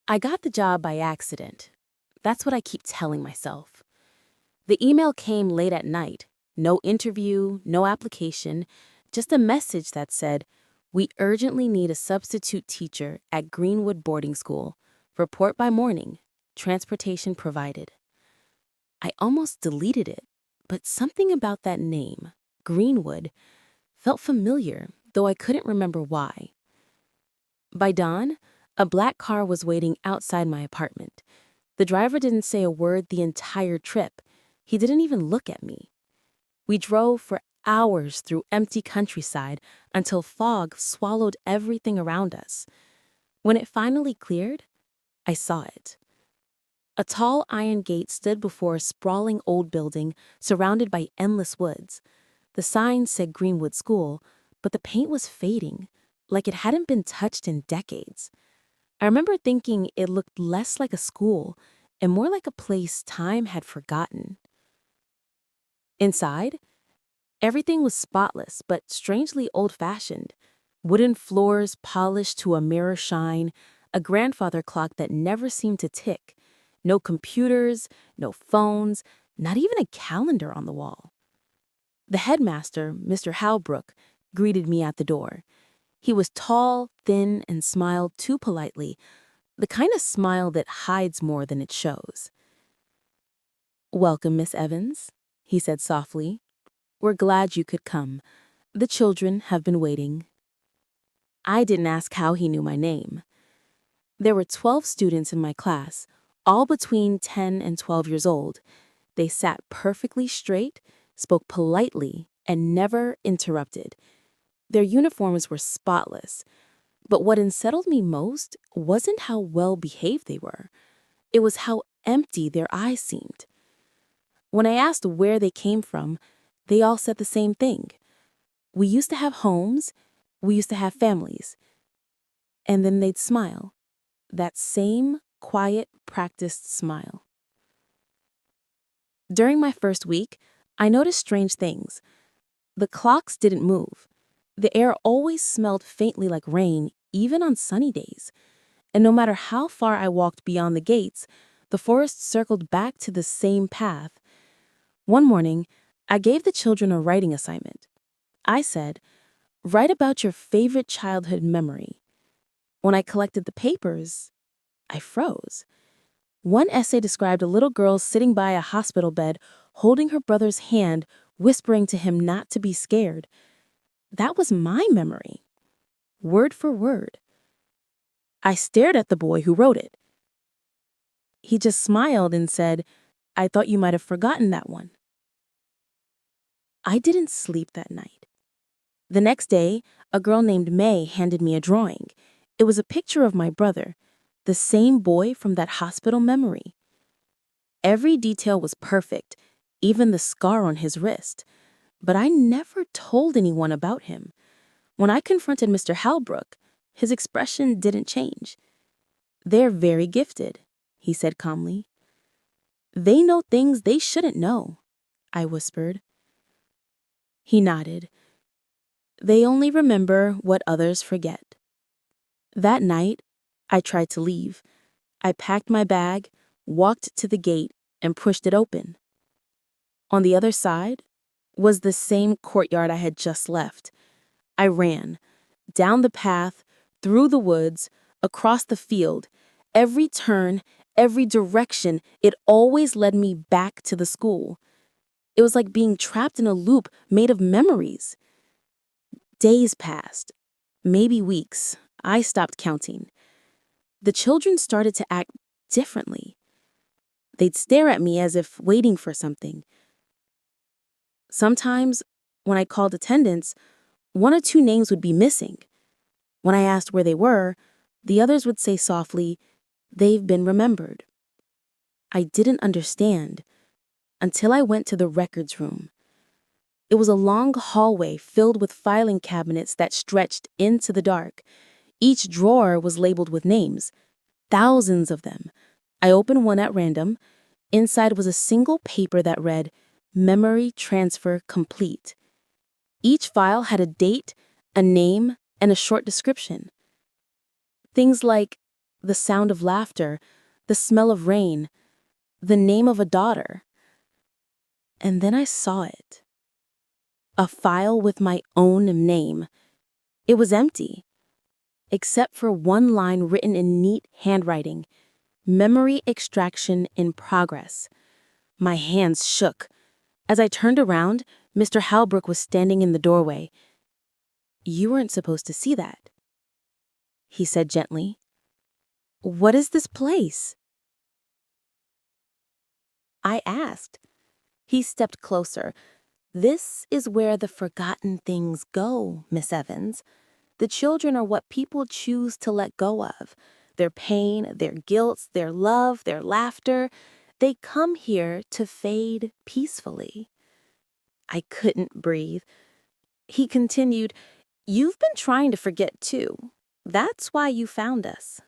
I got the job by accident. That's what I keep telling myself. The email came late at night. No interview, no application, just a message that said, "We urgently need a substitute teacher at Greenwood Boarding School. Report by morning. Transportation provided." I almost deleted it, but something about that name, Greenwood, felt familiar, though I couldn't remember why. By dawn, a black car was waiting outside my apartment. The driver didn't say a word the entire trip. He didn't even look at me. We drove for hours through empty countryside until fog swallowed everything around us. When it finally cleared, I saw it. A tall iron gate stood before a sprawling old building surrounded by endless woods. The sign said Greenwood School, but the paint was fading, like it hadn't been touched in decades. I remember thinking it looked less like a school and more like a place time had forgotten. Inside, everything was spotless but strangely old-fashioned. Wooden floors polished to a mirror shine, a grandfather clock that never seemed to tick. No computers, no phones, not even a calendar on the wall. The headmaster, Mr. Halbrook, greeted me at the door. He was tall, thin, and smiled too politely, the kind of smile that hides more than it shows. "Welcome, Miss Evans," he said softly. "We're glad you could come. The children have been waiting." I didn't ask how he knew my name. There were 12 students in my class, all between 10 and 12 years old. They sat perfectly straight, spoke politely, and never interrupted. Their uniforms were spotless. But what unsettled me most wasn't how well behaved they were. It was how empty their eyes seemed. When I asked where they came from, they all said the same thing. "We used to have homes, we used to have families." And then they'd smile. That same quiet, practiced smile. During my first week, I noticed strange things. The clocks didn't move. The air always smelled faintly like rain, even on sunny days. And no matter how far I walked beyond the gates, the forest circled back to the same path. One morning, I gave the children a writing assignment. I said, "Write about your favorite childhood memory." When I collected the papers, I froze. One essay described a little girl sitting by a hospital bed, holding her brother's hand, whispering to him not to be scared. That was my memory, word for word. I stared at the boy who wrote it. He just smiled and said, "I thought you might have forgotten that one." I didn't sleep that night. The next day, a girl named May handed me a drawing. It was a picture of my brother, the same boy from that hospital memory. Every detail was perfect, even the scar on his wrist. But I never told anyone about him. When I confronted Mr. Halbrook, his expression didn't change. "They're very gifted," he said calmly. "They know things they shouldn't know," I whispered. He nodded. "They only remember what others forget." That night, I tried to leave. I packed my bag, walked to the gate, and pushed it open. On the other side was the same courtyard I had just left. I ran, down the path, through the woods, across the field. Every turn, every direction, it always led me back to the school. It was like being trapped in a loop made of memories. Days passed, maybe weeks. I stopped counting. The children started to act differently. They'd stare at me as if waiting for something. Sometimes, when I called attendance, one or two names would be missing. When I asked where they were, the others would say softly, "They've been remembered." I didn't understand until I went to the records room. It was a long hallway filled with filing cabinets that stretched into the dark. Each drawer was labeled with names, thousands of them. I opened one at random. Inside was a single paper that read, "Memory transfer complete." Each file had a date, a name, and a short description. Things like, the sound of laughter, the smell of rain, the name of a daughter. And then I saw it. A file with my own name. It was empty, except for one line written in neat handwriting. Memory extraction in progress. My hands shook. As I turned around, Mr. Halbrook was standing in the doorway. "You weren't supposed to see that," he said gently. "What is this place?" I asked. He stepped closer. "This is where the forgotten things go, Miss Evans. The children are what people choose to let go of. Their pain, their guilt, their love, their laughter. They come here to fade peacefully." I couldn't breathe. He continued, "You've been trying to forget too. That's why you found us."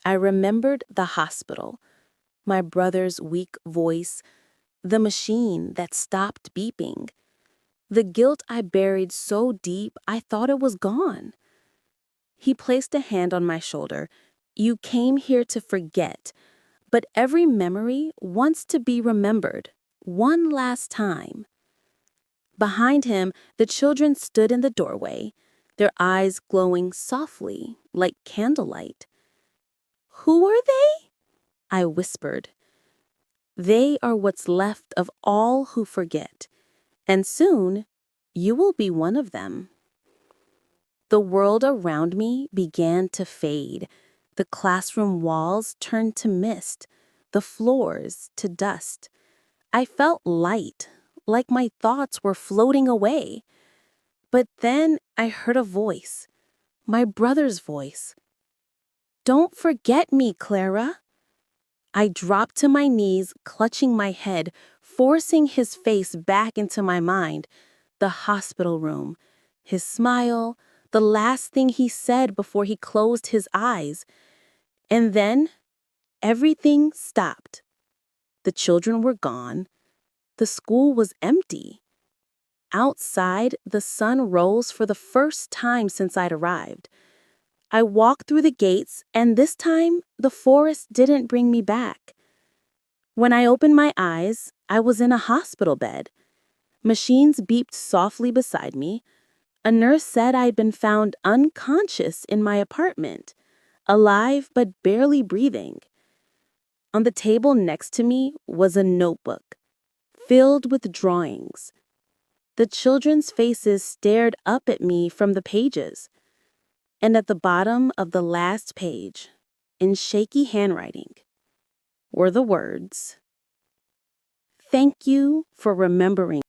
I remembered the hospital, my brother's weak voice, the machine that stopped beeping, the guilt I buried so deep I thought it was gone. He placed a hand on my shoulder. "You came here to forget, but every memory wants to be remembered, one last time." Behind him, the children stood in the doorway, their eyes glowing softly like candlelight. "Who are they?" I whispered. "They are what's left of all who forget, and soon you will be one of them." The world around me began to fade. The classroom walls turned to mist, the floors to dust. I felt light, like my thoughts were floating away. But then I heard a voice, my brother's voice. "Don't forget me, Clara." I dropped to my knees, clutching my head, forcing his face back into my mind. The hospital room, his smile, the last thing he said before he closed his eyes. And then everything stopped. The children were gone. The school was empty. Outside, the sun rose for the first time since I'd arrived. I walked through the gates, and this time, the forest didn't bring me back. When I opened my eyes, I was in a hospital bed. Machines beeped softly beside me. A nurse said I'd been found unconscious in my apartment, alive but barely breathing. On the table next to me was a notebook, filled with drawings. The children's faces stared up at me from the pages. And at the bottom of the last page, in shaky handwriting, were the words, "Thank you for remembering."